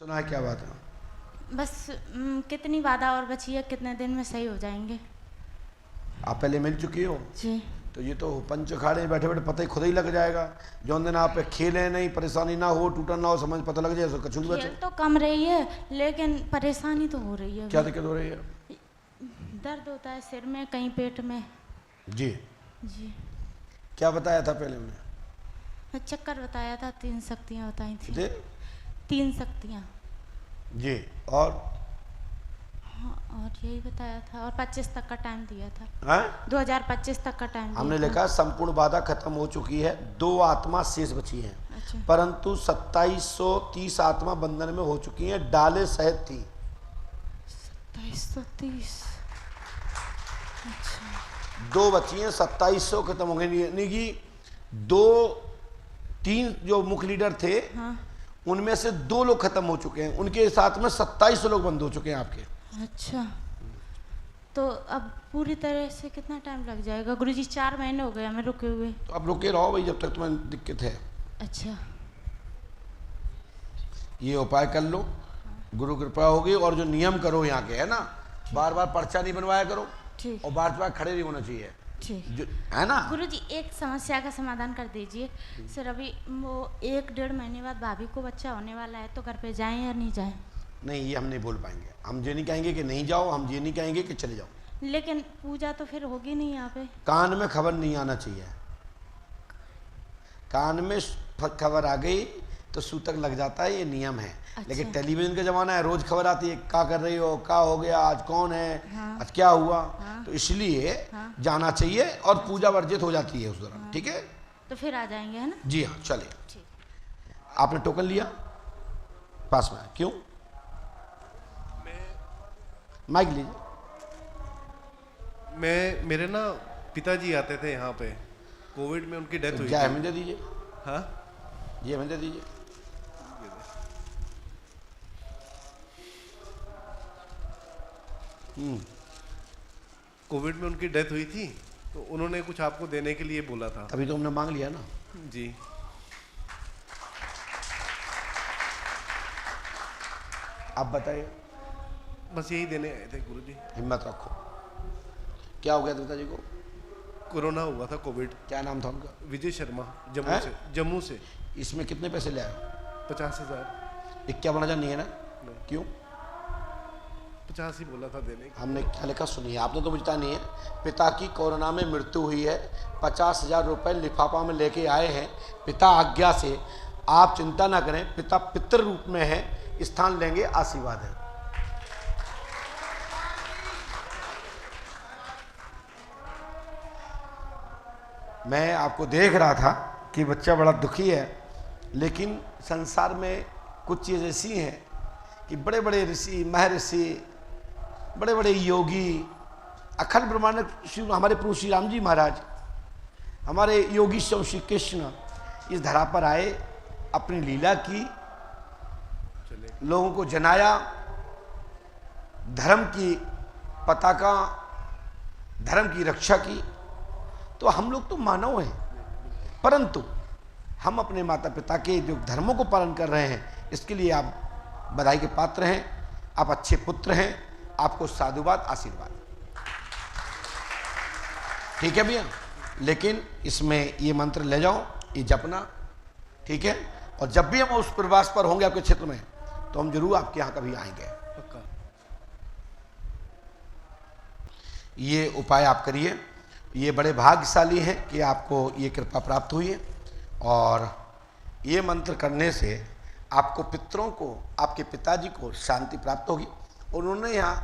सुना है, क्या बात है? बस कितनी वादा और बची है, कितने दिन में सही हो जाएंगे? आप पहले मिल चुकी हो जी। तो ये तो पंच अखाड़े में बैठे बैठे पता ही खुद ही लग जाएगा। जो दिन आप पे खेले नहीं, परेशानी ना हो, टूटन ना हो, समझ पता लग जाए तो कछुल बचे। खेल तो कम रही है लेकिन परेशानी तो हो रही है। क्या दिक्कत हो रही है? दर्द होता है सिर में, कहीं पेट में। जी। जी। क्या बताया था पहले उन्हें? चक्कर बताया था, 3 शक्तियाँ बताई थी। जी 3 शक्तियाँ। जी। और हाँ, और यही बताया था, और 25 तक का टाइम दिया था। हाँ? 2025 तक का टाइम हमने दिया लिखा संपूर्ण बाधा खत्म हो चुकी है, 2 आत्मा शेष बची हैं। अच्छा। परंतु 2730 आत्मा बंधन में हो चुकी हैं, डाले सहित थी। 2730। अच्छा। 2 बची हैं, 2700 खत्म हो गई। यानी कि 3 जो मुख्य लीडर थे, हाँ। उनमें से 2 लोग खत्म हो चुके हैं, उनके साथ में 2700 लोग बंद हो चुके हैं आपके। अच्छा, तो अब पूरी तरह से कितना टाइम लग जाएगा गुरुजी? 4 महीने हो गए हमें रुके हुए। तो अब रुके रहो भाई, जब तक तुम्हें दिक्कत है। अच्छा। ये उपाय कर लो, गुरु कृपा होगी। और जो नियम करो यहाँ के, है ना, बार बार पर्चा नहीं बनवाया करो, ठीक। और बार बार खड़े नहीं होना चाहिए, ठीक जो है ना। गुरुजी, एक समस्या का समाधान कर दीजिए सर। अभी वो 1-1.5 महीने बाद भाभी को बच्चा होने वाला है, तो घर पे जाएं या नहीं जाएं? नहीं, ये हम नहीं बोल पाएंगे। हम ये नहीं कहेंगे कि नहीं जाओ, हम ये नहीं कहेंगे कि चले जाओ। लेकिन पूजा तो फिर होगी नहीं यहाँ पे। कान में खबर नहीं आना चाहिए। कान में खबर आ गई तो सूतक लग जाता है, ये नियम है। अच्छा। लेकिन टेलीविजन का जमाना है, रोज खबर आती है, क्या कर रही हो, क्या हो गया, आज कौन है, हाँ। आज क्या हुआ। हाँ। तो इसलिए हाँ। जाना चाहिए, और पूजा वर्जित हो जाती है उस दौरान। हाँ। ठीक है, तो फिर आ जाएंगे, है ना? जी हाँ, चले। ठीक। आपने टोकन लिया? पास में क्यों? माइक लीजिए। मेरे ना पिताजी आते थे यहाँ पे, कोविड में उनकी डेथ हुई क्या थी। हमें दे दीजिए। हाँ, ये हमें दे दीजिए। कोविड में उनकी डेथ हुई थी, तो उन्होंने कुछ आपको देने के लिए बोला था। तभी तो हमने मांग लिया ना। जी। आप बताइए। बस यही देने आए थे गुरुजी। हिम्मत रखो। क्या हो गया था पिताजी को? कोरोना हुआ था, कोविड। क्या नाम था उनका? विजय शर्मा, जम्मू हैं? से। जम्मू से। इसमें कितने पैसे ले आए? 50,000। 51,000 नहीं है ना? नहीं। क्यों? 50 ही बोला था देने की। हमने क्या लिखा सुनिए, आपने तो मुझता नहीं है। पिता की कोरोना में मृत्यु हुई है, 50,000 रुपये लिफाफा में लेके आए हैं पिता आज्ञा से। आप चिंता ना करें, पिता पितृ रूप में है, स्थान लेंगे, आशीर्वाद है। मैं आपको देख रहा था कि बच्चा बड़ा दुखी है, लेकिन संसार में कुछ चीज़ ऐसी हैं कि बड़े बड़े ऋषि, महर्षि, बड़े बड़े योगी, अखंड ब्रह्मांड श्री हमारे प्रभु श्री राम जी महाराज, हमारे योगी स्वयं श्री कृष्ण इस धरा पर आए, अपनी लीला की, लोगों को जनाया, धर्म की पताका, धर्म की रक्षा की। तो हम लोग तो मानव हैं, परंतु हम अपने माता पिता के जो धर्मों को पालन कर रहे हैं, इसके लिए आप बधाई के पात्र हैं। आप अच्छे पुत्र हैं, आपको साधुवाद, आशीर्वाद। ठीक है भैया, लेकिन इसमें ये मंत्र ले जाओ, ये जपना, ठीक है। और जब भी हम उस प्रवास पर होंगे आपके क्षेत्र में, तो हम जरूर आपके यहाँ कभी आएंगे। पक्का। ये उपाय आप करिए। ये बड़े भाग्यशाली हैं कि आपको ये कृपा प्राप्त हुई है, और ये मंत्र करने से आपको पितरों को, आपके पिताजी को शांति प्राप्त होगी। उन्होंने यहाँ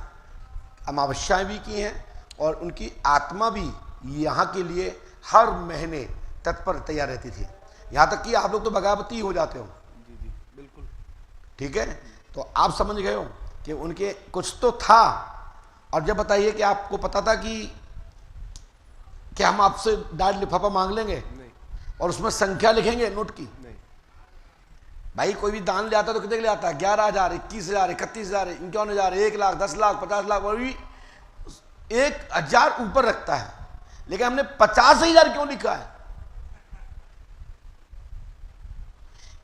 अमावस्याएँ भी की हैं, और उनकी आत्मा भी यहाँ के लिए हर महीने तत्पर तैयार रहती थी। यहाँ तक कि आप लोग तो बगावती हो जाते हो। जी जी, बिल्कुल। ठीक है, तो आप समझ गए हो कि उनके कुछ तो था। और जब बताइए कि आपको पता था कि हम आपसे डायरेक्ट लिफाफा मांग लेंगे नहीं। और उसमें संख्या लिखेंगे नोट की? नहीं। भाई कोई भी दान ले आता तो कितने के लिए आता है? 11,000, 21,000, 31,000, 51,000, 1 लाख, 10 लाख, 50 लाख, और भी 1,000 ऊपर रखता है। लेकिन हमने 50,000 क्यों लिखा है?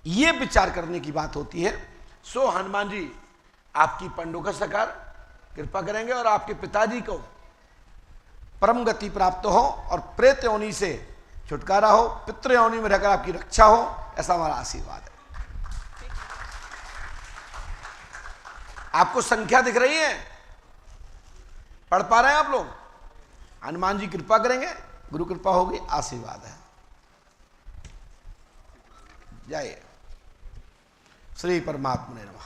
ये विचार करने की बात होती है। सो हनुमान जी आपकी पंडुका सकार कृपा करेंगे और आपके पिताजी को परम गति प्राप्त हो और प्रेत योनि से छुटकारा हो, पितृ योनि में रहकर आपकी रक्षा हो, ऐसा हमारा आशीर्वाद है। आपको संख्या दिख रही है? पढ़ पा रहे हैं आप लोग? हनुमान जी कृपा करेंगे, गुरु कृपा होगी, आशीर्वाद है। जाइए। श्री परमात्मा ने नमः।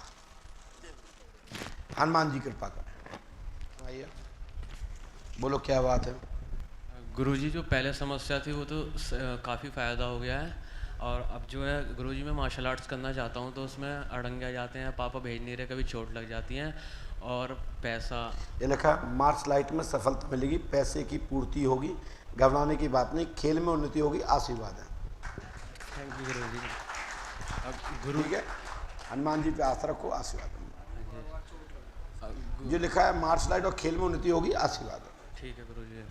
हनुमान जी कृपा करें। आइए, बोलो क्या बात है? गुरुजी जो पहले समस्या थी वो तो काफ़ी फ़ायदा हो गया है, और अब जो है गुरुजी मैं मार्शल आर्ट्स करना चाहता हूँ तो उसमें अड़ंगे जाते हैं, पापा भेज नहीं रहे, कभी चोट लग जाती है और पैसा। ये लिखा मार्शल आर्ट में सफलता मिलेगी, पैसे की पूर्ति होगी, घबराने की बात नहीं, खेल में उन्नति होगी, आशीर्वाद है। थैंक यू गुरुजी। अब गुरु ठीक है, हनुमान जी पे आस्था रखो, आशीर्वाद है। जो लिखा है मार्शल आर्ट और खेल में उन्नति होगी, आशीर्वाद है। ठीक है गुरुजी।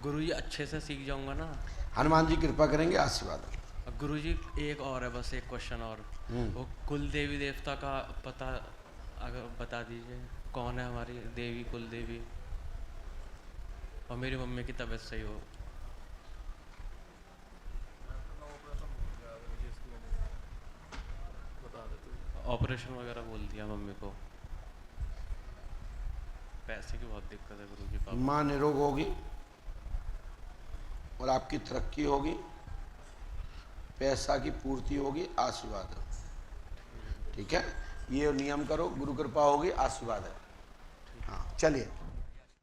गुरुजी अच्छे से सीख जाऊंगा ना? हनुमान जी कृपा करेंगे, आशीर्वाद है। अब गुरुजी एक और है, बस एक क्वेश्चन और, वो कुल देवी देवता का पता अगर बता दीजिए, कौन है हमारी देवी, कुल देवी, और मेरी मम्मी की तबीयत सही हो। ऑपरेशन वगैरह बोल दिया मम्मी को, पैसे की बहुत दिक्कत है गुरुजी। पापा माँ निरोग होगी और आपकी तरक्की होगी, पैसा की पूर्ति होगी, आशीर्वाद है। ठीक है, ये नियम करो, गुरु कृपा होगी, आशीर्वाद है। हाँ चलिए।